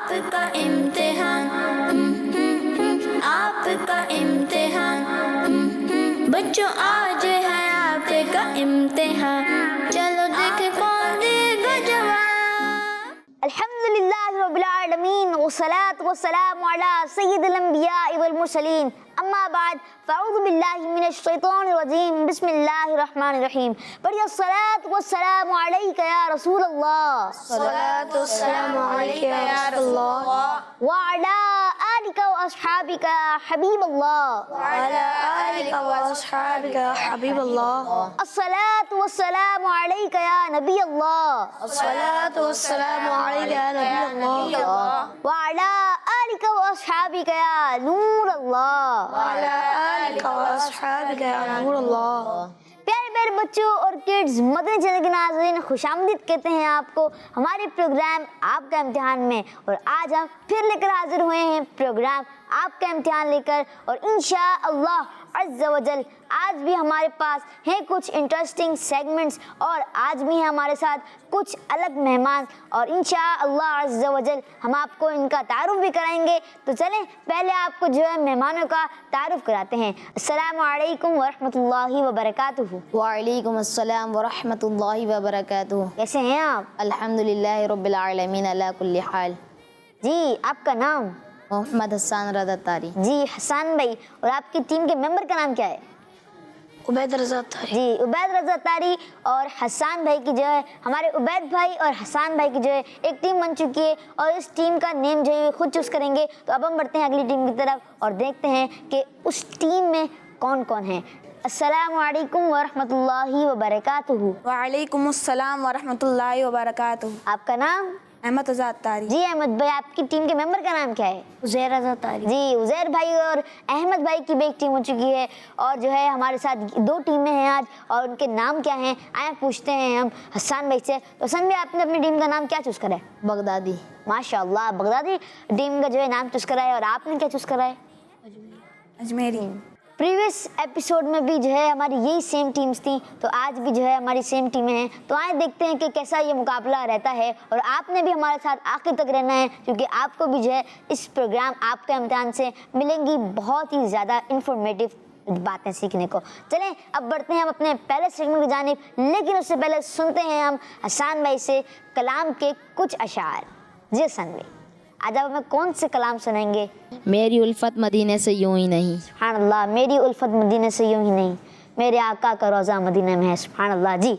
आपका इम्तिहान, आपका इम्तिहान, बच्चों आज है आपका इम्तिहान, चलो देखे कौन देगा जवाब। अल्हम्दुलिल्लाह रब्बिल आलमीन वस्सलातु वस्सलामु अला सय्यिदिल अंबिया वल मुरसलीन अम्मा बाद फ़अऊज़ु बिल्लाहि मिनश शैतानिर रजीम बिस्मिल्लाहिर रहमानिर रहीम। पढ़िए सलात वस्सलामु अलैका या रसूल अल्लाह, सलातु वस्सलामु अलैका या रसूलल्लाह व अला आलिका व अस्हाबिका हबीब अल्लाह, व अला आलिका व अस्हाबिका या हबीब अल्लाह। अस्सलातु वस्सलामु अलैका या नबी अल्लाह, अस्सलातु वस्सलामु अलैका या नबी अल्लाह व अला आलिका व अस्हाबिका या नूर अल्लाह। प्यारे प्यारे बच्चों और किड्स, मदनी चैनल के नाज़रीन खुशामदीद कहते हैं आपको हमारे प्रोग्राम आपका इम्तिहान में। और आज हम फिर लेकर हाजिर हुए हैं प्रोग्राम आपका इम्तिहान लेकर, और इंशाअल्लाह अज़्ज़ा वजल आज भी हमारे पास हैं कुछ इंटरेस्टिंग सेगमेंट्स, और आज भी हैं हमारे साथ कुछ अलग मेहमान, और इंशाअल्लाह अज़्ज़ा वजल हम आपको इनका तारुफ भी कराएंगे। तो चलें पहले आपको जो है मेहमानों का तारुफ कराते हैं। अस्सलामु अलैकुम वरहमतुल्लाहि वबरकातुहू। वालेकुम अस्सलाम वरहमतुल्लाहि वबरकातुहू। कैसे हैं आप? अल्हम्दुलिल्लाहि रब्बिल आलमीन अला कुल्ली हाल। जी, आपका नाम? मोहम्मद हसन रज़ा तारी। जी हसन भाई। और आपकी टीम के मेंबर का नाम क्या है? उबैद रज़ा तारी। जी उबैद रज़ा तारी और हसन भाई की जो है, हमारे उबैद भाई और हसन भाई की जो है एक टीम बन चुकी है, और इस टीम का नेम जो है खुद चूज़ करेंगे। तो अब हम बढ़ते हैं अगली टीम की तरफ और देखते हैं कि उस टीम में कौन कौन है। अस्सलामु अलैकुम वरहमतुल्लाहि वबरकातुहू। वालेकुम अस्सलाम वरहमतुल्लाहि वबरकातुहू। आपका नाम? अहमद आज़ाद तारी। जी अहमद भाई, आपकी टीम के मेंबर का नाम क्या है? उज़ैर आज़ाद तारी। जी उज़ैर भाई और अहमद भाई की भी एक टीम हो चुकी है, और जो है हमारे साथ दो टीमें हैं आज, और उनके नाम क्या हैं आए पूछते हैं हम हसन भाई से। तो हसन भाई, आपने अपनी टीम का नाम क्या चूज़ करा है? बगदादी। माशाअल्लाह, बगदादी टीम का जो है नाम चूज़ करा है। और आपने क्या चूज़ करा है? अजमेरी। प्रीवियस एपिसोड में भी जो है हमारी यही सेम टीम्स थी, तो आज भी जो है हमारी सेम टीमें हैं। तो आए देखते हैं कि कैसा ये मुकाबला रहता है, और आपने भी हमारे साथ आखिर तक रहना है, क्योंकि आपको भी जो है इस प्रोग्राम आपका इम्तिहान से मिलेंगी बहुत ही ज़्यादा इंफॉर्मेटिव बातें सीखने को। चलें अब बढ़ते हैं हम अपने पहले सेगमेंट की जानिब, लेकिन उससे पहले सुनते हैं हम हसन भाई से कलाम के कुछ अशार। जी हसन भाई, आज आप हमें कौन से कलाम सुनाएंगे? मेरी उल्फत मदीने से यूं ही नहीं। सुभान अल्लाह, मेरी उल्फत मदीने से यूं ही नहीं, मेरे आका का रोज़ा मदीने में है। सुभान अल्लाह। जी।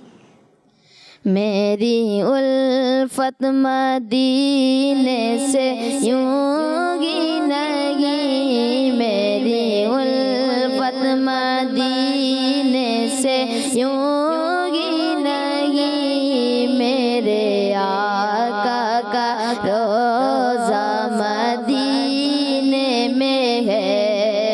मेरी उल्फत मदीने से यूं ही नहीं, मेरी उल्फत मदीने से यूं ही नहीं, मेरे आका का रोज़ा मदीने में है,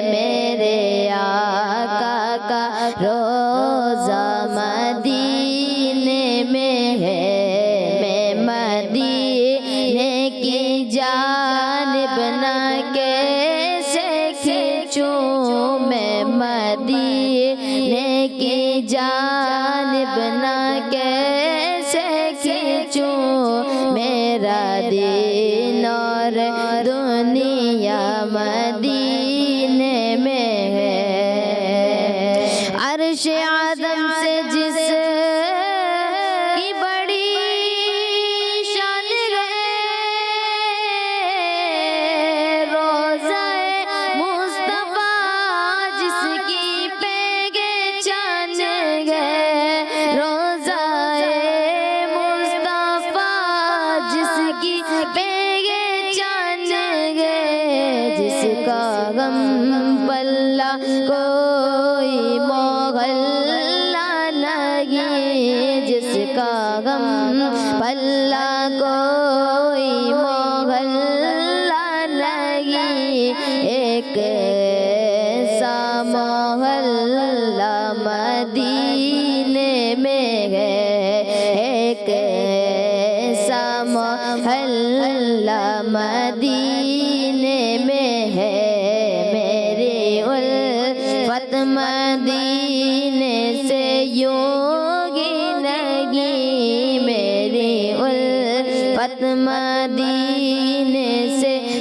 मेरे आका का रोज़ा मदीने में है। मैं मदीने की जानिब ना कैसे खींचूं, मैं मदीने की जानिब ना कैसे खींचूं, मेरा दीन और दुनिया मदीने में है। अर्श आदम से जिस की बड़ी शान है, रोज़ाए मुस्तफ़ा जिसकी पहचान है, रोज़ाए मुस्तफ़ा जिसकी पहचान है, जिसका गम पल्ला कोई मोहल्ला नहीं, जिसका गम पल्ला कोई मोहल्ला नहीं, एक ऐसा मोहल्ला मदीने में है, एक ऐसा मोहल्ला मदीने में है। मेरी उल्फत मदीने से यूं ही नहीं, मेरी उल्फत मदीने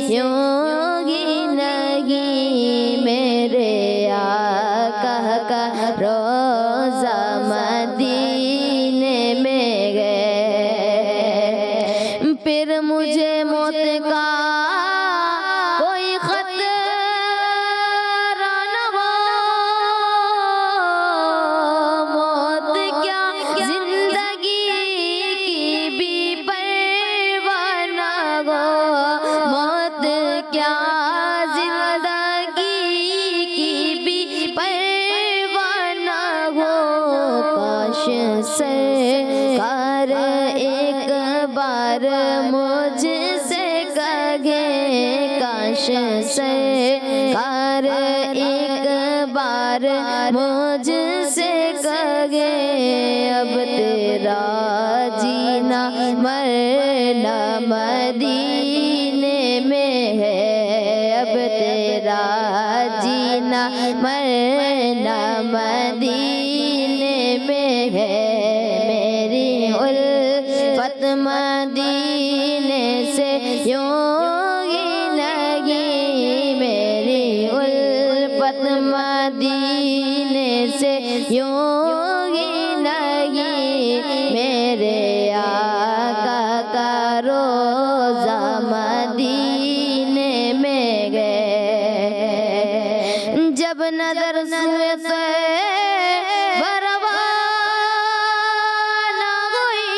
यूं ही नहीं मेरे आका का रोज़ा मदीने में गए। फिर मुझे मौत का कोई खतरा न हो, मौत क्या जिंदगी की भी परवाह न हो, मौत क्या जिंदगी की भी परवाह न हो। काश सरकार एक बार मुझसे कहे, काश सरकार एक बार मुझसे कहे, अब तेरा जीना मरना मदीने में है, अब तेरा जीना मरना मदीने में है। मेरी उल्फत मदीने से यूं ही नहीं, मेरी उल्फत मदीने से यूं ही नहीं, मेरे आका का रोज़ा मदीने में गए। जब नजर सुए बरवाना हुई,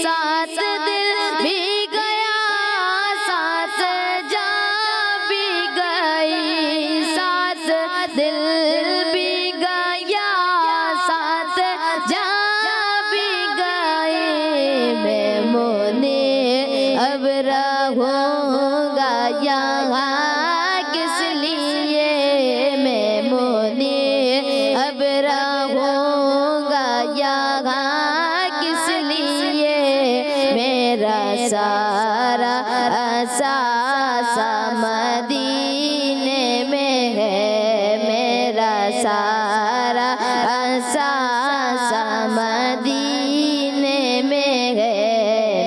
साथ दिल भी गया, साथ जा भी गई, साथ दिल भी गया, साथ जा भी गई। मैं मोने अब रहूँगा यहाँ किस लिए, मैं मोने अब रहूँगा यहाँ किस लिए। मेरा सारा असासा मदीने में है, मेरा सारा असासा मदीने में है।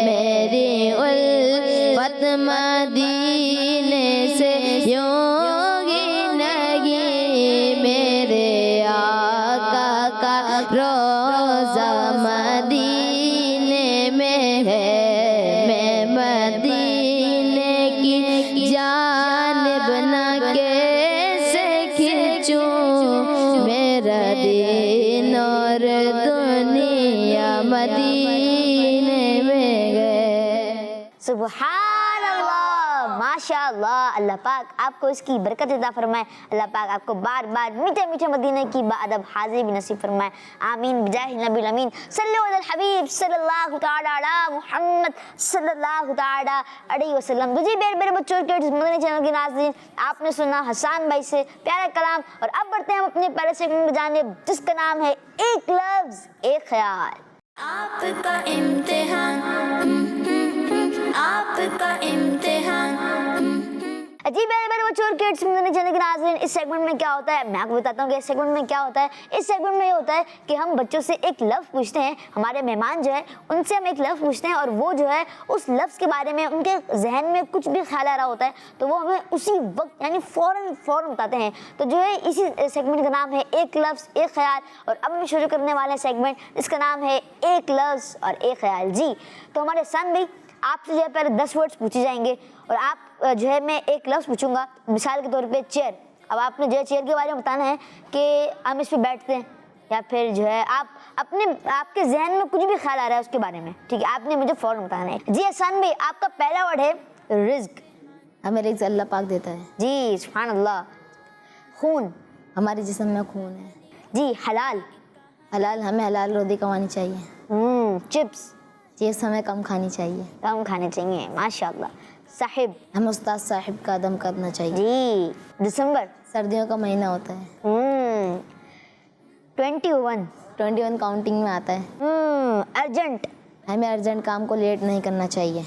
मेरी उल्फत मदीने से यूं ही नहीं, मेरे आका का रोज़ा मदीने में है। मैं मदीने की जानिब न कैसे खींचूं, मेरा दीन और दुनिया मदीने में गए। सुभान अल्लाह, माशाअल्लाह। अल्लाह पाक आपको इसकी बरकत अता फरमाए, अल्लाह पाक आपको बार बार मीठे मीठे मदीने की बाअदब हाज़िरी भी नसीब फरमाए। आमीन बिजाहि नबील अमीन सल्लल्लाहु अलल हबीब सल्लल्लाहु तआला अला मुहम्मद सल्लल्लाहु तआला अलैहि वसल्लम। जी मेरे बच्चों के मदनी चैनल के नाज़रीन, आपने सुना हसन भाई से प्यारा कलाम, और अब बढ़ते हैं हम अपने पहले सेगमेंट में जानिब, जिसका नाम है एक लफ्ज़ एक ख्याल। आपका इम्तिहान, आपका इम्तिहान। जी मेरे बच्चों और किड्स मदनी चैनल के नाज़रीन, इस सेगमेंट में क्या होता है मैं आपको बताता हूँ कि इस सेगमेंट में क्या होता है। इस सेगमेंट में ये होता है कि हम बच्चों से एक लफ्ज़ पूछते हैं, हमारे मेहमान जो है उनसे हम एक लफ्ज़ पूछते हैं, और वो जो है उस लफ्ज़ के बारे में उनके जहन में कुछ भी ख्याल आ रहा होता है तो वो हमें उसी वक्त यानी फ़ौरन बताते हैं। तो जो है इसी सेगमेंट का नाम है एक लफ्ज़ एक ख्याल, और अब हम शुरू करने वाले सेगमेंट जिसका नाम है एक लफ्ज़ और एक ख्याल। जी तो हमारे सन भाई, आपसे जो है पहले 10 वर्ड्स पूछे जाएंगे, और आप जो है मैं एक लफ्ज़ पूछूंगा, मिसाल के तौर पे चेयर। अब आपने जो है चेयर के बारे में बताना है कि हम इस पे बैठते हैं, या फिर जो है आपके जहन में कुछ भी ख्याल आ रहा है उसके बारे में, ठीक है, आपने मुझे फ़ौरन बताना है। जी हसन भाई, आपका पहला वर्ड है रिज़्क। हमें रिज़्क अल्लाह पाक देता है। जी सुभान अल्लाह। खून, हमारे जिस्म में खून है। जी हलाल। हलाल, हमें हलाल रोटी कमानी चाहिए। चिप्स, चिप्स हमें कम खानी चाहिए। कम खाने चाहिए, माशाल्लाह। साहिब, हमें उस्ताद साहिब का अदम करना चाहिए। जी दिसंबर, सर्दियों का महीना होता है। 21 काउंटिंग में आता है। अर्जेंट, हमें अर्जेंट काम को लेट नहीं करना चाहिए।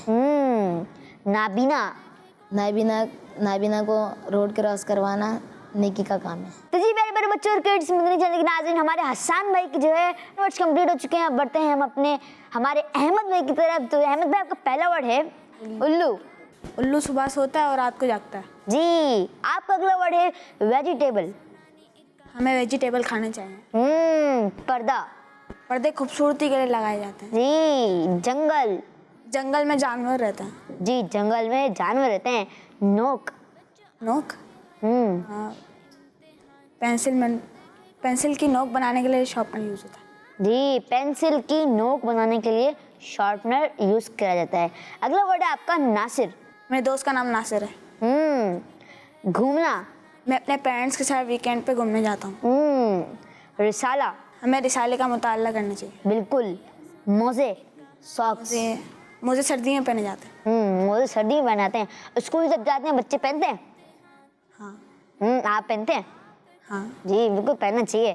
नाबीना को रोड क्रॉस करवाना नेकी का काम है। तो जी मेरे बच्चों और किड्स मदनी चैनल के नाज़रीन, हमारे हसन भाई की जो है वर्ड्स कंप्लीट हो चुके हैं। अब बढ़ते हैं हम अपने हमारे अहमद भाई की तरफ। तो अहमद भाई, आपका पहला वर्ड है उल्लू। उल्लू सुबह सोता है और रात को जागता है। जी, आपका अगला वर्ड है वेजिटेबल। हमें वेजिटेबल खाने चाहिए। पर्दा। पर्दे खूबसूरती के लिए लगाए जाते हैं। जी, जंगल। जंगल में जानवर रहते हैं। जी, जंगल में जानवर रहते हैं। नोक। नोक। हम्म पेंसिल की नोक बनाने के लिए शार्पनर यूज होता है। जी, पेंसिल की नोक बनाने के लिए शार्पनर यूज किया जाता है। अगला वर्ड है आपका नासिर। मेरे दोस्त का नाम नासिर है। घूमना। मैं अपने पेरेंट्स के साथ वीकेंड पे घूमने जाता हूँ। रिसाला। हमें रिसाले का मुताला करना चाहिए। बिल्कुल। मोजे, सॉक्स। मुझे सर्दियों में पहने जाते हैं। मोजे सर्दी में पहनाते हैं। स्कूल जब जाते हैं बच्चे पहनते हैं। हाँ। आप पहनते हैं? हाँ। जी, बिल्कुल पहनना चाहिए।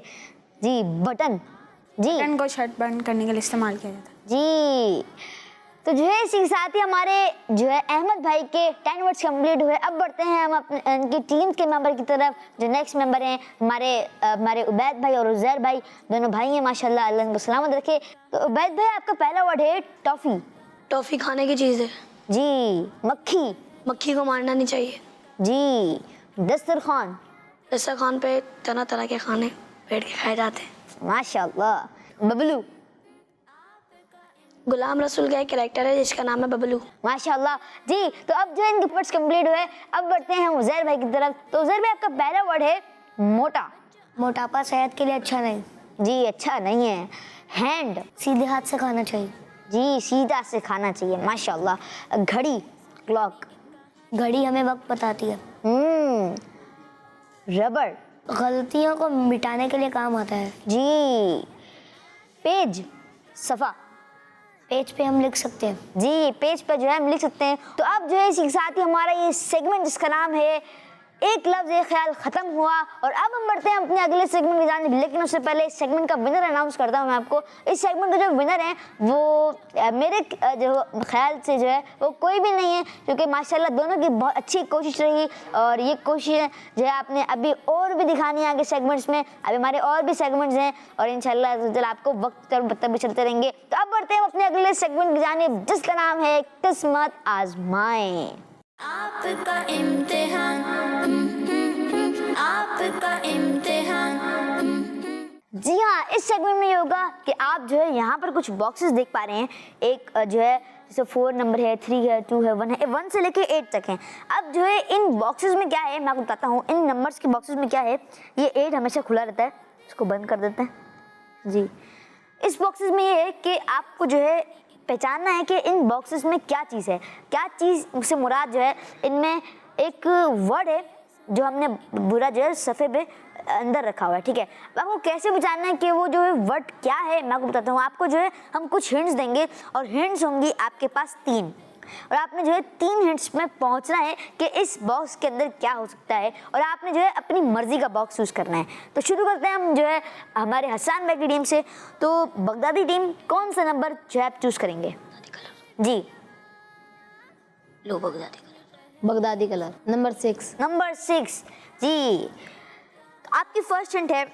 जी, बटन। जी बटन को शर्ट बंद करने के लिए इस्तेमाल किया जाता है। जी। तो जो है इसी के साथ ही हमारे जो है अहमद भाई के 10 वर्ड्स कंप्लीट हुए। अब बढ़ते हैं हम अपने इनकी टीम के मेंबर की तरफ। जो नेक्स्ट मेंबर हैं हमारे उबैद भाई और उज़ैर भाई, दोनों भाई हैं माशाल्लाह, अल्लाह इनको सलामत रखे। तो उबैद भाई, आपका पहला वर्ड है टॉफ़ी। टॉफ़ी खाने की चीज़ है। जी। मक्खी। मक्खी को मारना नहीं चाहिए। जी। दस्तरखान। दस्तरखान पे तरह तरह के खाने बैठ के खाए जाते हैं। माशाल्लाह। बबलू। गुलाम रसूल का एक कैरेक्टर है जिसका नाम है बबलू। माशाल्लाह। जी, तो अब जो है इनके वर्ड्स कंप्लीट हुए। अब बढ़ते हैं उज़ैर भाई की तरफ। तो उज़ैर भाई, आपका पहला वर्ड है मोटा। मोटापा सेहत के लिए अच्छा नहीं। जी, अच्छा नहीं है। हैंड। सीधे हाथ से खाना चाहिए। जी, सीधा से खाना चाहिए। माशाल्लाह। घड़ी, क्लॉक। घड़ी हमें वक्त बताती है। रबर। गलतियों को मिटाने के लिए काम आता है। जी। पेज, सफ़ा। पेज पे हम लिख सकते हैं। जी, पेज पर जो है हम लिख सकते हैं। तो अब जो है इसी के साथ ही हमारा ये सेगमेंट जिसका नाम है एक लफ्ज़ एक ख्याल ख़त्म हुआ। और अब हम बढ़ते हैं अपने अगले सेगमेंट की जानिब। लेकिन उससे पहले इस सेगमेंट का विनर अनाउंस करता हूँ मैं आपको। इस सेगमेंट का जो विनर है वो मेरे जो ख्याल से जो है वो कोई भी नहीं है, क्योंकि माशाल्लाह दोनों की बहुत अच्छी कोशिश रही। और ये कोशिश जो है आपने अभी और भी दिखानी है आगे सेगमेंट्स में। अभी हमारे और भी सेगमेंट्स हैं और इंशाल्लाह आपको वक्त पर भी चलते रहेंगे। तो अब बढ़ते हैं अपने अगले सेगमेंट की जानिब जिसका नाम है किस्मत आजमाएं। आपका इम्तिहान, आपका इम्तिहान। जी हाँ, इस सेगमेंट में ये होगा कि आप जो है यहाँ पर कुछ बॉक्सेस देख पा रहे हैं। एक जो है जैसे 4 नंबर है, 3 है, 2 है, 1 है, 1 से लेके 8 तक है। अब जो है इन बॉक्सेस में क्या है मैं आपको बताता हूँ। इन नंबर्स के बॉक्सेस में क्या है, ये 8 हमेशा खुला रहता है, इसको बंद कर देते हैं। जी, इस बॉक्सेस में ये है कि आपको जो है पहचानना है कि इन बॉक्सेस में क्या चीज़ है। क्या चीज़ से मुराद जो है, इनमें एक वर्ड है जो हमने पूरा जो है सफ़े पे अंदर रखा हुआ है। ठीक है, आपको कैसे पहचानना है कि वो जो है वर्ड क्या है मैं आपको बताता हूँ। आपको जो है हम कुछ हिंट्स देंगे और हिंट्स होंगी आपके पास 3, और आपने जो है 3 हिंट्स में पहुंचना है कि इस बॉक्स के अंदर क्या हो सकता है, और आपने जो है अपनी मर्जी का बॉक्स चूज़ करना है। तो शुरू करते हैं हम जो है हमारे हसन भाई की टीम से। तो बगदादी टीम कौन सा नंबर जो है आप चूज़ करेंगे? जी, लो बगदादी कलर। बगदादी कलर, नंबर 6। नंबर 6। जी, आपकी फर्स्ट हिंट है,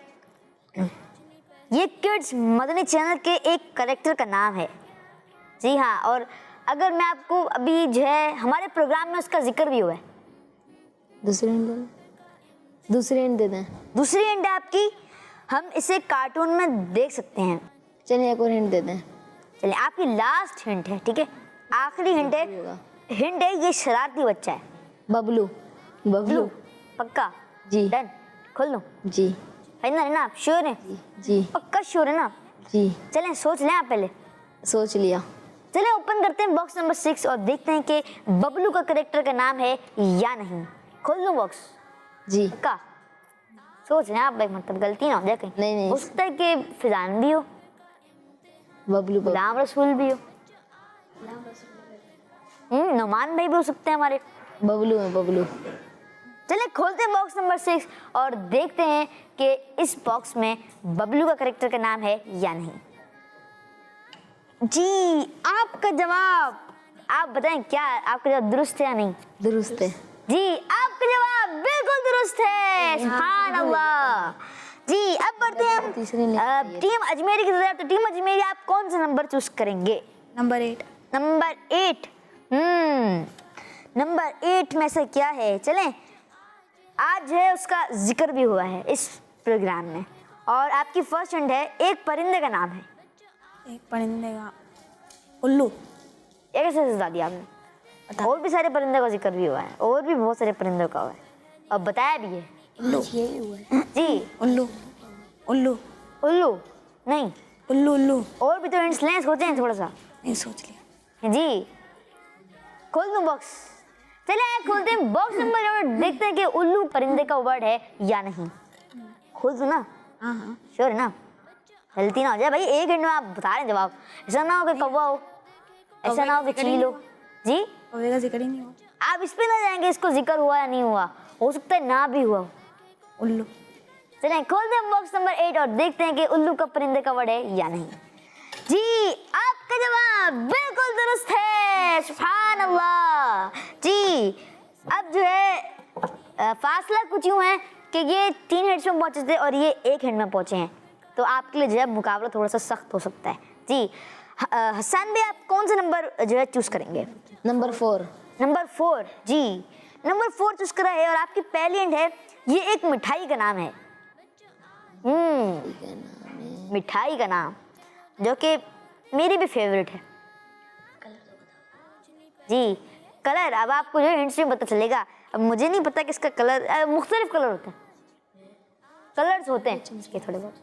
ये किड्स मदनी चैनल के एक कैरेक्टर का नाम है। जी हाँ, और अगर मैं आपको अभी जो है हमारे प्रोग्राम में उसका जिक्र भी हुआ है। दूसरी हिंट दे दें। दूसरी हिंट है आपकी, हम इसे कार्टून में देख सकते हैं। चलिए एक और हिंट दे दें। चलिए, आपकी लास्ट हिंट है, ठीक है, आखिरी हिंट है। हिंट है ये शरारती बच्चा है। बबलू। ब्लू, पक्का? जी। डन, खोल लो। जी। फाइनल है ना आप? श्योर है? जी। पक्का श्योर है ना? जी, चलें सोच लें आप पहले। सोच लिया। चलिए ओपन करते हैं बॉक्स नंबर 6 और देखते हैं कि बबलू का कैरेक्टर का नाम है या नहीं। खोल लो बॉक्स। जी। पक्का? सोच लें आप भाई, मतलब गलती ना हो जाए कहीं। नहीं। हो सकता है कि फिजान भी हो, बबलू। गुलाम रसूल भी हो, नुमान भाई भी हो सकते हैं हमारे। बबलू है, बबलू। चलिए खोलते हैं बॉक्स नंबर 6 और देखते हैं कि इस बॉक्स में बबलू का कैरेक्टर का नाम है या नहीं। जी, आपका जवाब, आप बताएं क्या आपका जवाब दुरुस्त है या नहीं? दुरुस्त है। जी, आपका जवाब बिल्कुल दुरुस्त है। सुभान अल्लाह। जी, अब बढ़ते हैं हम टीम अजमेरी की तरफ। तो टीम अजमेरी, आप कौन सा नंबर चूज करेंगे? नंबर 8। नंबर 8। नंबर 8 में से क्या है? चलें, आज है उसका जिक्र भी हुआ है इस प्रोग्राम में। और आपकी फर्स्ट हिंट है, एक परिंदे का नाम है। एक परिंदे का उल्लू। ये कैसे बता दिया आपने? और भी सारे परिंदे का जिक्र भी हुआ है, और भी बहुत सारे परिंदों का हुआ है, अब बताया भी है। उल्लू जी, उल्लू उल्लू उल्लू नहीं, उल्लू उल्लू। और भी तो हिंट्स लें, सोचें थोड़ा सा। नहीं सोच लिया। जी, खोल दूं बॉक्स? चलिए खोलते हैं बॉक्स नंबर और देखते हैं कि उल्लू परिंदे का वर्ड है या नहीं। खोल दूं ना? हाँ हाँ। श्योर है ना? गलती ना हो जाए भाई, एक हिंट में आप बता रहे हैं जवाब। ऐसा ना हो कि कौवा हो, ऐसा ना हो कि चील हो। जी, कौवे का जिक्र ही नहीं हुआ। आप इस पे ना जाएंगे इसको जिक्र हुआ या नहीं हुआ, हो सकता है ना भी हुआ हो। उल्लू। चलें खोलते हैं बॉक्स नंबर 8 और देखते हैं कि उल्लू का परिंदे का वर्ड है या नहीं। जी, आपका जवाब बिल्कुल दुरुस्त है, सुभान अल्लाह। जी, अब जो है फासला कुछ यूं है कि ये 3 हिंट्स में पहुंचे थे और ये 1 हिंट में पहुंचे हैं, तो आपके लिए जो है मुकाबला थोड़ा सा सख्त हो सकता है। जी, हसन भाई आप कौन सा नंबर जो है चूज करेंगे? नंबर 4। नंबर 4। जी, नंबर 4 चूज करा है और आपकी पहली हिंट है, ये एक मिठाई का नाम है। मिठाई का नाम जो कि मेरी भी फेवरेट है। जी, कलर अब आपको जो हिंट्स में पता चलेगा। अब मुझे नहीं पता कि इसका कलर, मुख्तलिफ कलर होते हैं, कलर्स होते हैं इसके थोड़े बहुत।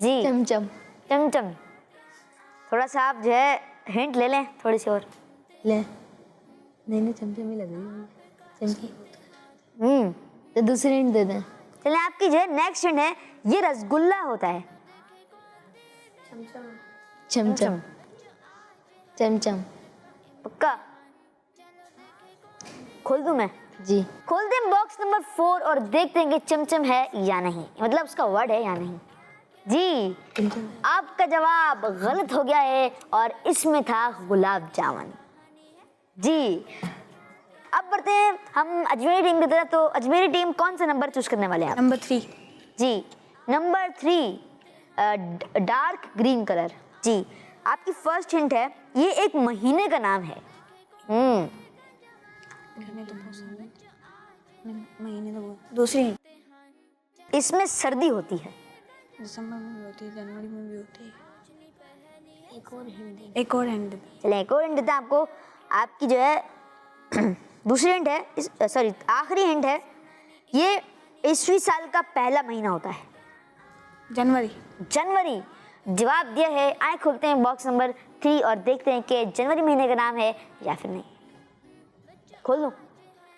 जी, चमचम। चमचम। थोड़ा सा आप जो है हिंट ले लें थोड़ी सी और। ले, नहीं चमचम ही लग रही है। चमकी। तो दूसरी हिंट दे दें। चलें, आपकी जो है नेक्स्ट हिंट है, ये रसगुल्ला होता है। चमचम। चमचम। पक्का? खोल दूं मैं? जी। खोलते हैं बॉक्स नंबर 4 और देखते हैं कि चमचम है या नहीं, मतलब उसका वर्ड है या नहीं। जी, आपका जवाब गलत हो गया है और इसमें था गुलाब जामुन। जी, अब बढ़ते हैं हम अजमेरी टीम की तरफ। तो अजमेरी टीम कौन सा नंबर चूज करने वाले हैं आप? नंबर 3। जी, नंबर 3, डार्क ग्रीन कलर। जी, आपकी फर्स्ट हिंट है, ये एक महीने का नाम है। महीने तो बहुत। दूसरी हिंट। इसमें सर्दी होती है। दिसंबर में भी होती है, जनवरी में भी होती है। एक और हिंट। चलिए एक और हिंट देते हैं आपको। आपकी जो है दूसरी हिंट है, सॉरी आखिरी हिंट है, ये ईस्वी साल का पहला महीना होता है। जनवरी। जनवरी जवाब दिया है। आए खोलते हैं बॉक्स नंबर 3 और देखते हैं कि जनवरी महीने का नाम है या फिर नहीं। खोल दूं?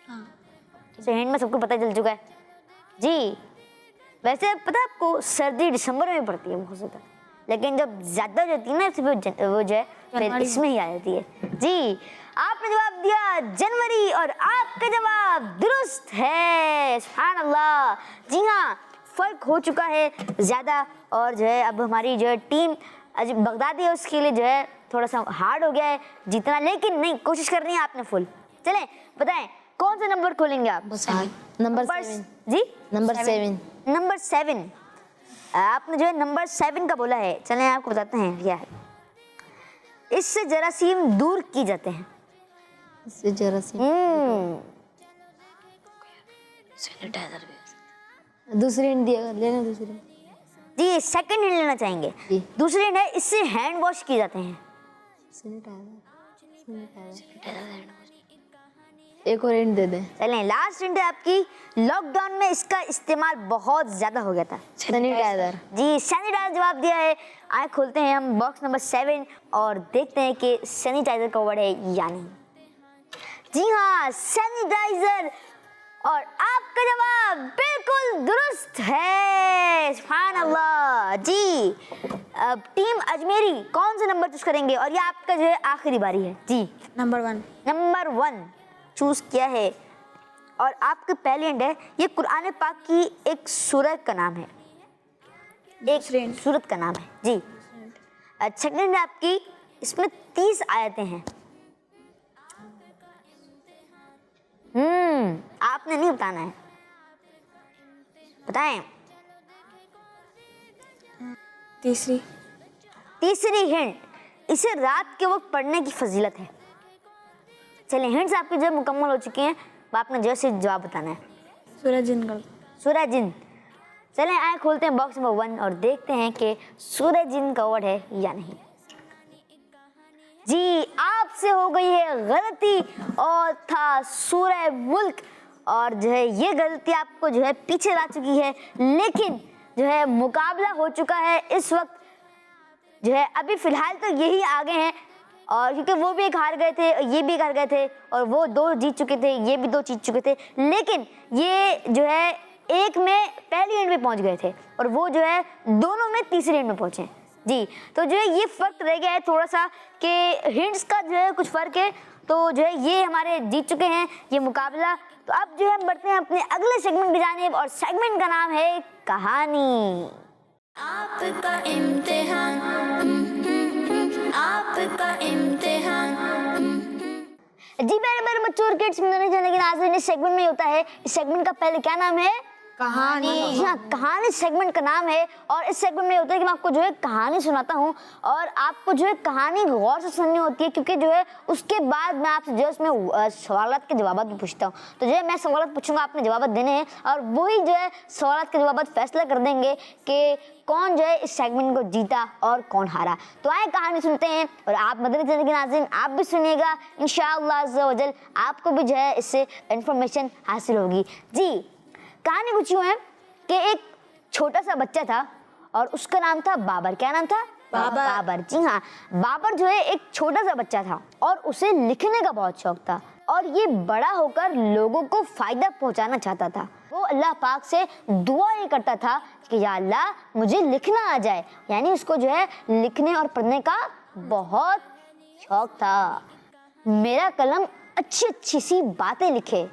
हाँ। जैसे हिंट में सबको पता चल चुका है। जी, वैसे पता है आपको सर्दी दिसंबर में पड़ती है बहुत ज़्यादा, लेकिन जब ज़्यादा हो जाती है ना तो वो जो है फिर इसमें ही आ जाती है। जी, आपने जवाब दिया जनवरी और आपका जवाब दुरुस्त है, सुभान अल्लाह। जी हाँ, फर्क हो चुका है ज़्यादा और जो है अब हमारी जो है टीम बगदादी है उसके लिए जो है थोड़ा सा हार्ड हो गया है जीतना, लेकिन नहीं, कोशिश करनी है आपने फुल। चलें बताएं कौन सा नंबर खोलेंगे आप? नंबर 7। जी, नंबर 7। नंबर 7। आपने जो है नंबर 7 का बोला है। चलें आपको बताते हैं क्या है। इससे जरासीम दूर की जाते हैं। इससे जरासीम। सैनिटाइजर भी। दूसरी हिंट दिया, लेना दूसरी। जी, सेकंड हैंड लेना चाहेंगे? जी। दूसरी हैंड है, इससे हैंड वॉश किए जाते हैं। एक और हिंट दे दें। चलें लास्ट हिंट है आपकी, लॉकडाउन में इसका इस्तेमाल बहुत ज्यादा हो गया था। सैनिटाइजर। जी, सैनिटाइजर जवाब दिया है। आए खोलते हैं हम बॉक्स नंबर 7 और देखते हैं कि सैनिटाइजर का वर्ड है या नहीं। जी हाँ, सैनिटाइजर, और आपका जवाब बिल्कुल दुरुस्त है, सुभान अल्लाह। जी, अब टीम अजमेरी कौन सा नंबर चूज करेंगे और ये आपका जो है आखिरी बारी है। जी, नंबर 1। नंबर 1 चूज किया है और आपके पहले हिंट है, ये कुरान पाक की एक सूरत का नाम है, एक सूरत का नाम है। जी, सेकंड हिंट आपकी, इसमें 30 आयतें हैं। आपने नहीं बताना है, बताएं। तीसरी हिंट, इसे रात के वक्त पढ़ने की फजीलत है। चलिए हिंट्स आपकी जो मुकम्मल हो चुकी हैं, अब आपने जो से जवाब बताना है। सूरज जिन कर सूरज जिन। चलें आए खोलते हैं बॉक्स नंबर 1 और देखते हैं कि सूरज जिन का वर्ड है या नहीं। जी आपसे हो गई है गलती और था सूरह मुल्क, और जो है ये गलती आपको जो है पीछे ला चुकी है, लेकिन जो है मुकाबला हो चुका है इस वक्त जो है अभी फिलहाल तो यही आगे हैं, और क्योंकि वो भी एक हार गए थे, ये भी एक हार गए थे, और वो 2 जीत चुके थे, ये भी 2 जीत चुके थे, लेकिन ये जो है एक में पहली एंड में पहुंच गए थे और वो जो है दोनों में तीसरी एंड में पहुंचे। जी तो जो है ये फर्क रह गया है थोड़ा सा कि हिंट्स का जो है कुछ फर्क है, तो जो है ये हमारे जीत चुके हैं ये मुकाबला। तो अब जो है हम बढ़ते हैं अपने अगले सेगमेंट की जानिब, और सेगमेंट का नाम है कहानी। आपका इम्तिहान आपका इम्तिहान। जी मेरे बच्चों और किड्स में लेकिन आज इस सेगमेंट में होता है, इस सेगमेंट का पहले क्या नाम है? कहानी। हाँ कहानी सेगमेंट का नाम है, और इस सेगमेंट में होता है कि मैं आपको जो है कहानी सुनाता हूँ और आपको जो है कहानी गौर से सुननी होती है, क्योंकि जो है उसके बाद मैं आपसे जो है उसमें सवालात के जवाब भी पूछता हूँ। तो जो है मैं सवालात पूछूंगा, आपने जवाब देने हैं, और वही जो है सवालात के जवाब फैसला कर देंगे कि कौन जो है इस सेगमेंट को जीता और कौन हारा। तो आए कहानी सुनते हैं, और आप मदनी चैनल के नाज़रीन आप भी सुनिएगा, इंशाअल्लाह अज़्ज़ा व जल आपको भी जो है इससे इन्फॉर्मेशन हासिल होगी। जी कहानी कुछ यूँ है कि एक छोटा सा बच्चा था और उसका नाम था बाबर। क्या नाम था? बाबर। जी हाँ, बाबर जो है एक छोटा सा बच्चा था और उसे लिखने का बहुत शौक था, और ये बड़ा होकर लोगों को फायदा पहुंचाना चाहता था। वो अल्लाह पाक से दुआ ये करता था कि या अल्लाह मुझे लिखना आ जाए, यानी उसको जो है लिखने और पढ़ने का बहुत शौक था। मेरा कलम अच्छी अच्छी सी बातें लिखे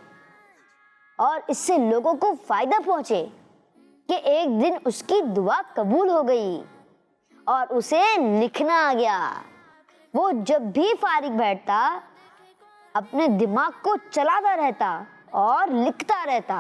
और इससे लोगों को फायदा पहुंचे, कि एक दिन उसकी दुआ कबूल हो गई और उसे लिखना आ गया। वो जब भी फारिग बैठता अपने दिमाग को चलाता रहता और लिखता रहता,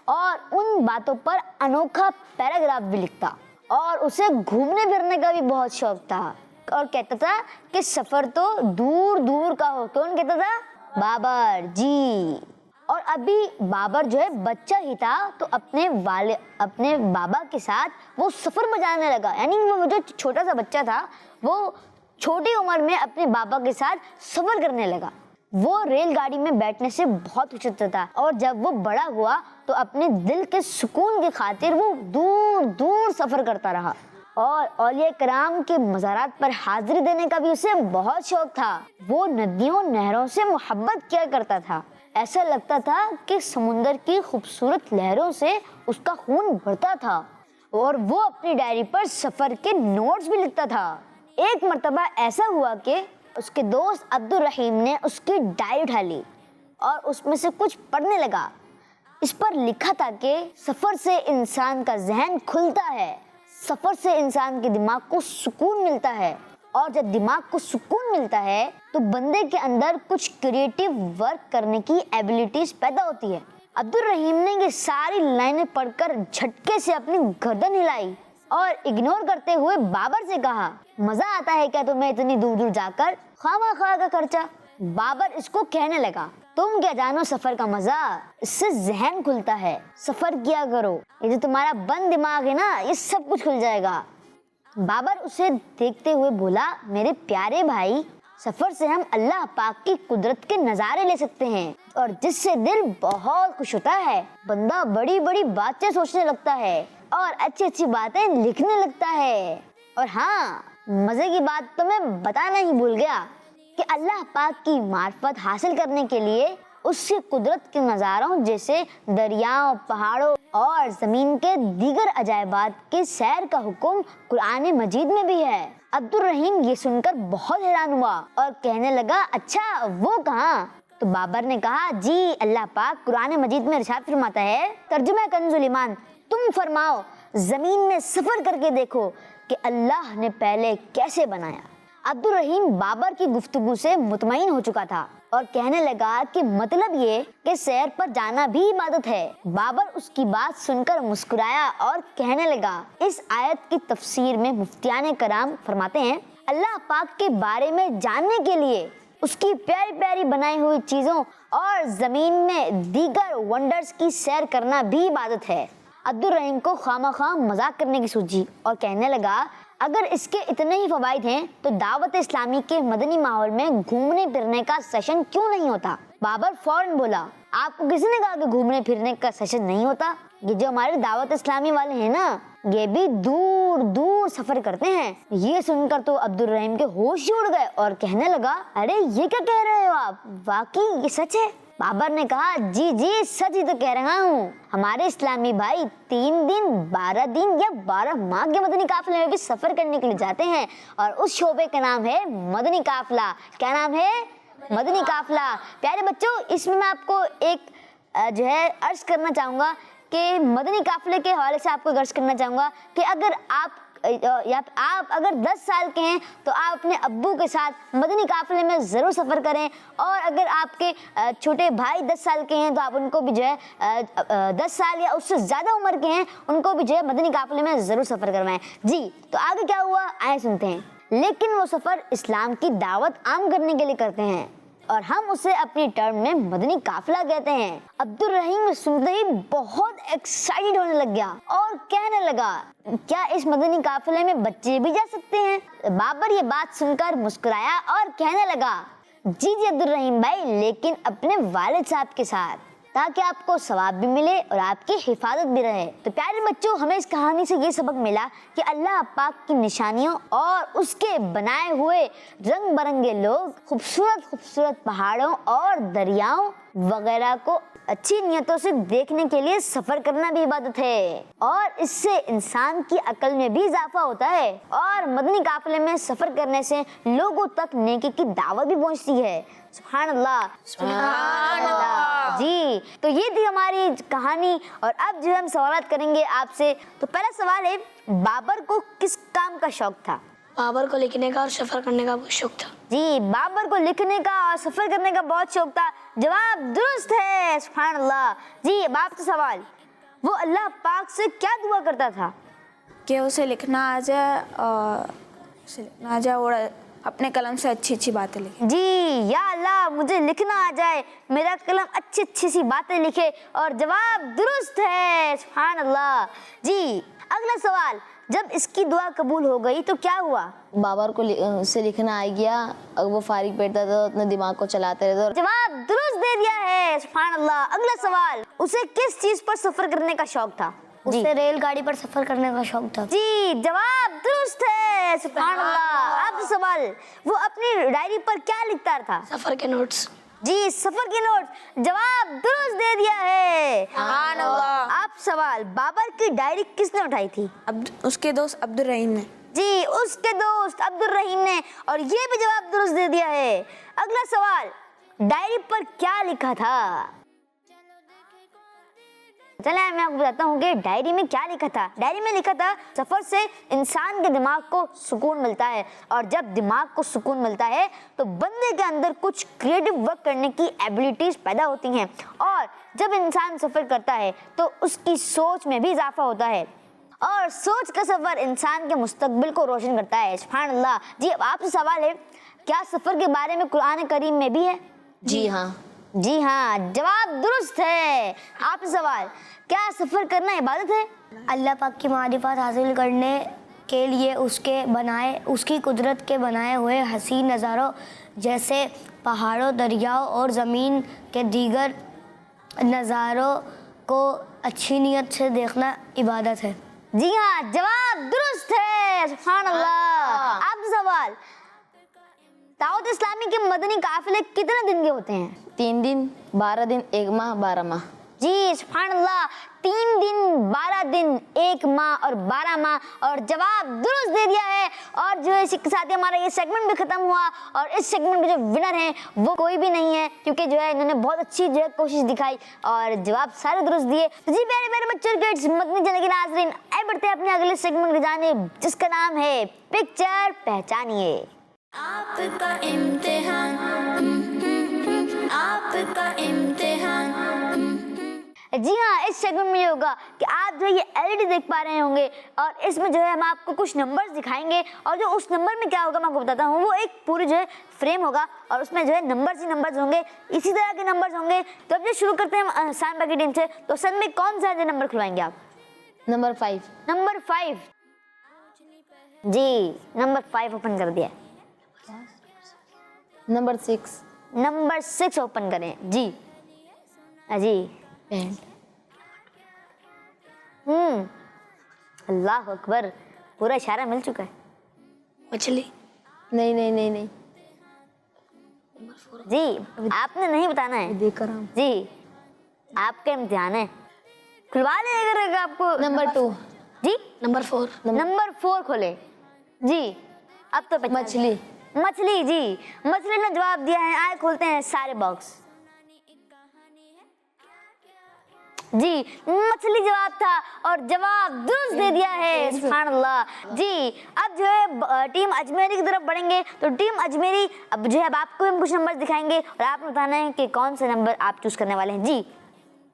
और उन बातों पर अनोखा पैराग्राफ भी लिखता, और उसे घूमने फिरने का भी बहुत शौक था, और कहता था कि सफर तो दूर दूर का हो। कौन कहता था? बाबर जी। और अभी बाबर जो है बच्चा ही था, तो अपने बाबा के साथ वो सफर में जाने लगा, यानी वो जो छोटा सा बच्चा था वो छोटी उम्र में अपने बाबा के साथ सफर करने लगा। वो रेलगाड़ी में बैठने से बहुत खुश होता था, और जब वो बड़ा हुआ तो अपने दिल के सुकून की खातिर वो दूर दूर सफर करता रहा, और औलिया कराम के मज़ारात पर हाजिरी देने का भी उसे बहुत शौक था। वो नदियों नहरों से मोहब्बत किया करता था, ऐसा लगता था कि समुंदर की खूबसूरत लहरों से उसका खून भरता था, और वो अपनी डायरी पर सफर के नोट्स भी लिखता था। एक मर्तबा ऐसा हुआ कि उसके दोस्त अब्दुल रहीम ने उसकी डायरी उठा ली और उसमें से कुछ पढ़ने लगा। इस पर लिखा था कि सफर से इंसान का जहन खुलता है, सफर से इंसान के दिमाग को सुकून मिलता है, और जब दिमाग को सुकून मिलता है तो बंदे के अंदर कुछ क्रिएटिव वर्क करने की एबिलिटीज पैदा होती है। अब्दुल रहीम ने ये सारी लाइनें पढ़कर झटके से अपनी गर्दन हिलाई और इग्नोर करते हुए बाबर से कहा, मजा आता है क्या तुम्हें इतनी दूर दूर जाकर, खामा-खा का खर्चा। बाबर इसको कहने लगा, तुम क्या जानो सफर का मजा, इससे जहन खुलता है, सफर किया करो, ये जो तुम्हारा बंद दिमाग है ना ये सब कुछ खुल जाएगा। बाबर उसे देखते हुए बोला, मेरे प्यारे भाई, सफर से हम अल्लाह पाक की कुदरत के नज़ारे ले सकते हैं, और जिससे दिल बहुत खुश होता है। बंदा बड़ी बड़ी बातें सोचने लगता है और अच्छी अच्छी बातें लिखने लगता है। और हाँ, मजे की बात तो मैं बताना ही भूल गया कि अल्लाह पाक की मार्फत हासिल करने के लिए उसकी कुदरत के नज़ारों जैसे दरियाओं, पहाड़ों और ज़मीन के दीगर अजायबात के सैर का हुक्म कुरान मजीद में भी है। अब्दुल रहीम ये सुनकर बहुत हैरान हुआ और कहने लगा, अच्छा वो कहाँ? तो बाबर ने कहा, जी अल्लाह पाक कुरान मजीद में इरशाद फरमाता है, तर्जुमा कंजुल ईमान, तुम फरमाओ ज़मीन में सफ़र करके देखो कि अल्लाह ने पहले कैसे बनाया। अब्दुल रहीम बाबर की गुफ्तगू से मुतमईन हो चुका था और कहने लगा कि मतलब ये कि सैर पर जाना भी इबादत है। बाबर उसकी बात सुनकर मुस्कुराया और कहने लगा, इस आयत की तफसीर में मुफ्तियाने कराम फरमाते हैं, अल्लाह पाक के बारे में जानने के लिए उसकी प्यारी प्यारी बनाई हुई चीजों और जमीन में दीगर वंडर्स की सैर करना भी इबादत है। अब्दुल रहीम को खामखा मजाक करने की सूझी और कहने लगा, अगर इसके इतने ही फवाइद हैं तो दावत इस्लामी के मदनी माहौल में घूमने फिरने का सेशन क्यों नहीं होता। बाबर फौरन बोला, आपको किसने कहा कि घूमने फिरने का सेशन नहीं होता? ये जो हमारे दावत इस्लामी वाले हैं ना, ये भी दूर दूर सफर करते हैं। ये सुनकर तो अब्दुल रहीम के होश ही उड़ गए और कहने लगा, अरे ये क्या कह रहे हो आप, वाकई ये सच है? बाबर ने कहा, जी जी सच ही तो कह रहा हूँ। हमारे इस्लामी भाई 3 दिन 12 दिन या 12 माह के मदनी काफिले में भी सफर करने के लिए जाते हैं और उस शोबे का नाम है मदनी काफिला। क्या नाम है? मदनी काफिला। प्यारे बच्चों, इसमें मैं आपको एक जो है अर्ज करना चाहूँगा कि मदनी काफिले के हवाले से आपको अर्ज करना चाहूँगा कि अगर आप अगर 10 साल के हैं तो आप अपने अब्बू के साथ मदनी काफिले में ज़रूर सफ़र करें, और अगर आपके छोटे भाई 10 साल के हैं तो आप उनको भी जो है 10 साल या उससे ज़्यादा उम्र के हैं उनको भी जो है मदनी काफिले में ज़रूर सफ़र करवाएं। जी, तो आगे क्या हुआ आए सुनते हैं। लेकिन वो सफ़र इस्लाम की दावत आम करने के लिए करते हैं और हम उसे अपनी टर्म में मदनी काफिला कहते हैं। अब्दुल रहीम सुनते ही बहुत एक्साइटेड होने लग गया और कहने लगा, क्या इस मदनी काफिले में बच्चे भी जा सकते हैं? बाबर ये बात सुनकर मुस्कुराया और कहने लगा, जी जी अब्दुल रहीम भाई, लेकिन अपने वालिद साहब के साथ, ताकि आपको सवाब भी मिले और आपकी हिफाजत भी रहे। तो प्यारे बच्चों, हमें इस कहानी से ये सबक मिला कि अल्लाह पाक की निशानियों और उसके बनाए हुए रंग बिरंगे लोग खूबसूरत खूबसूरत पहाड़ों और दरियाओं वगैरह को अच्छी नियतों से देखने के लिए सफर करना भी इबादत है और इससे इंसान की अकल में भी इजाफा होता है और मदनी काफिले में सफर करने से लोगों तक नेकी की दावत भी पहुंचती है। सुभान अल्लाह, सुभान अल्लाह। जी, तो ये थी हमारी कहानी और अब जो हम सवाल करेंगे आपसे। तो पहला सवाल है, बाबर को किस काम का शौक था? बाबर को लिखने का और सफर करने का बहुत शौक था। जी, बाबर को लिखने का और सफर करने का बहुत शौक था। जवाब दुरुस्त है, सुभान अल्लाह। जी, अब आपसे सवाल, वो अल्लाह पाक से क्या दुआ करता था? कि उसे लिखना आ जाए और अपने कलम से अच्छी अच्छी बातें लिखे। जी, या अल्लाह मुझे लिखना आ जाए, मेरा कलम अच्छी अच्छी सी बातें लिखे, और जवाब दुरुस्त है, सुभान अल्लाह। जी, अगला सवाल, जब इसकी दुआ कबूल हो गई तो क्या हुआ? बाबर को उसे लिखना आ गया, अगर वो फारिग बैठता था अपने दिमाग को चलाते रहते। जवाब दुरुस्त दे दिया है, सुभान अल्लाह। अगला सवाल, उसे किस चीज पर सफर करने का शौक था? उसे रेलगाड़ी पर सफर करने का शौक था। जी, जवाब दुरुस्त है, सुभान अल्लाह। अब सवाल, वो अपनी डायरी पर क्या लिखता था? सफर के नोट्स। जी, सफर के नोट। जवाब दुरुस्त दे दिया है, सुभान अल्लाह। अब सवाल, बाबर की डायरी किसने उठाई थी? उसके दोस्त अब्दुल रहीम ने। जी, उसके दोस्त अब्दुल रहीम ने, और ये भी जवाब दुरुस्त दे दिया है। अगला सवाल, डायरी पर क्या लिखा था? चले मैं आपको बताता हूँ कि डायरी में क्या लिखा था। डायरी में लिखा था, सफर से इंसान के दिमाग को सुकून मिलता है और जब दिमाग को सुकून मिलता है तो बंदे के अंदर कुछ क्रिएटिव वर्क करने की एबिलिटीज पैदा होती हैं और जब इंसान सफर करता है तो उसकी सोच में भी इजाफा होता है और सोच का सफर इंसान के मुस्तकबिल को रोशन करता है। सुभान अल्लाह। जी, अब आपसे सवाल है, क्या सफर के बारे में कुरान करीम में भी है? जी हाँ। जी हाँ, जवाब दुरुस्त है। आपसे सवाल, क्या सफर करना इबादत है? अल्लाह पाक की मारिफत हासिल करने के लिए उसकी कुदरत के बनाए हुए हसीन नज़ारों जैसे पहाड़ों, दरियाओं और ज़मीन के दीगर नज़ारों को अच्छी नीयत से देखना इबादत है। जी हाँ, जवाब दुरुस्त है, सुभान अल्लाह। आपसे सवाल, दावत इस्लामी के मदनी काफिले कितने दिन के होते हैं? 3 दिन 12 दिन 1 माह 12 माह। जी, सुभान अल्लाह। 3 दिन 12 दिन 1 माह और 12 माह, और जवाब दुरुस्त दे दिया है। और जो है इसी के साथ ही हमारा ये सेगमेंट भी खत्म हुआ और इस सेगमेंट में जो विनर हैं वो कोई भी नहीं है क्योंकि जो है इन्होंने बहुत अच्छी जो है कोशिश दिखाई और जवाब सारे दुरुस्त दिए। तो जी प्यारे प्यारे बच्चों के मदनी चैनल के नाज़रीन, आए बढ़ते हैं अपने अगले सेगमेंट में जाने जिसका नाम है पिक्चर पहचानिए। आपका इम्तिहान, आपका इम्तिहान। जी हाँ, इस सेगमेंट में ये होगा कि आप जो है ये एलईडी देख पा रहे होंगे और इसमें जो है हम आपको कुछ नंबर्स दिखाएंगे और जो उस नंबर में क्या होगा मैं आपको बताता हूँ। वो एक पूरी जो है फ्रेम होगा और उसमें जो है नंबर्स ही नंबर्स होंगे, इसी तरह के नंबर्स होंगे। तो अब जो शुरू करते हैं सनबा की टीम से, तो सन में कौन सा नंबर खुलवाएंगे आप? नंबर 5। नंबर 5 जी, नंबर 5 ओपन कर दिया। नंबर 6। नंबर 6 ओपन करें जी। जी पेंट। अल्लाह अकबर, पूरा इशारा मिल चुका है मछली। नहीं नहीं नहीं नहीं, जी। आपने नहीं बताना है देख कर हम। जी, आपका इम्तिहान है। खुलवा लेगा आपको। नंबर 2। जी, नंबर 4। नंबर 4 खोले जी। अब तो पहचान- मछली। मछली जी, मछली ने जवाब दिया है। आए खोलते हैं सारे बॉक्स जी। मछली जवाब था और जवाब दुरुस्त दे दिया है, सुभान अल्लाह जी। अब जो है टीम अजमेरी की तरफ बढ़ेंगे। तो टीम अजमेरी अब जो है अब आपको हम कुछ नंबर दिखाएंगे और आपने बताना है कि कौन सा नंबर आप चूज करने वाले हैं जी।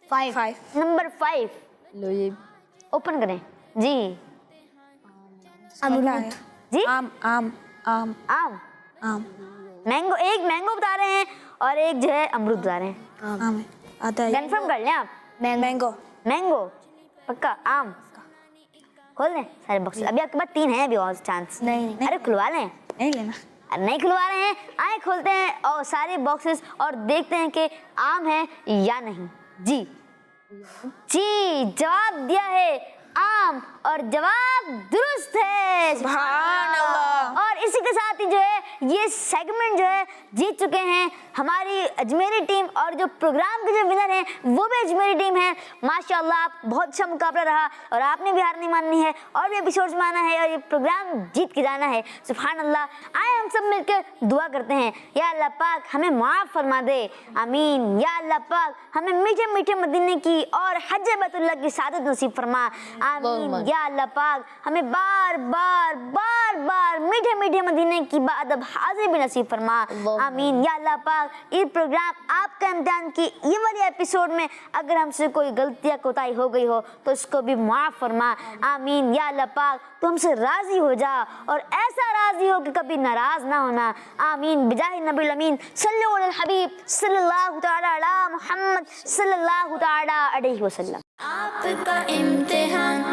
5। नंबर 5 लो ये ओपन करें जी। अमरूद। जी, आम आम आम आम, आम मैंगो। एक मैंगो बता रहे हैं और एक जो है अमरूद बता रहे हैं। आम है। आता है कंफर्म कर लें आप? मैंगो। मैंगो पक्का? आम खोल लें सारे बॉक्स। अभी आपके पास 3 हैं अभी और चांस। नहीं, अरे खुलवा लें। नहीं लेना। नहीं खुलवा रहे हैं, आए खोलते हैं और सारे बॉक्सेस और देखते हैं कि आम है या नहीं जी। जी, जवाब दिया है आम और जवाब दुरुस्त है, सुभान अल्लाह। और इसी के साथ ही जो है ये सेगमेंट जो है जीत चुके हैं हमारी अजमेरी टीम और जो प्रोग्राम के जो विनर हैं वो भी अजमेरी टीम है। माशाल्लाह, आप बहुत अच्छा मुकाबला रहा और आपने भी हार नहीं माननी है और भी एपिसोड्स में आना है और ये प्रोग्राम जीत के जाना है। सुभान अल्लाह। आए हम सब मिलकर दुआ करते हैं, या अल्लाह पाक हमें माफ़ फरमा दे, आमीन। या अल्लाह पाक हमें मीठे मीठे मदीने की और हज बैतुल्लाह की सादत नसीब फरमा, आमीन। या अल्लाह पाक हमें बार बार बार बार मीठे मीठे मदीने की बाअदब हाजिर भी नसीब फरमा, आमीन। या अल्लाह पाक ये प्रोग्राम आपका इम्तिहान की ये वाले एपिसोड में अगर हमसे कोई गलती या कोताही हो गई हो तो इसको भी माफ़ फरमा, आमीन। या अल्लाह पाक तो हमसे राज़ी हो जा और ऐसा राज़ी हो कि कभी नाराज़ ना होना, आमीन। बिजाहि नबील अमीन सल्लल्लाहु अलैहि हबीब सल्लल्लाहु तआला अला मुहम्मद सल्लल्लाहु तआला अलैहि वसल्लम। आपका इम्तिहान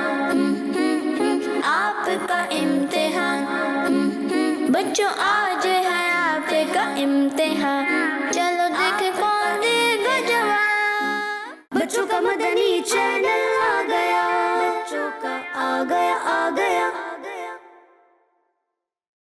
आपका इम्तिहान बच्चों आज है आपका इम्तिहान, चलो देखे कौन देगा जवाब। बच्चों का मदनी चैनल आ गया, बच्चों का आ गया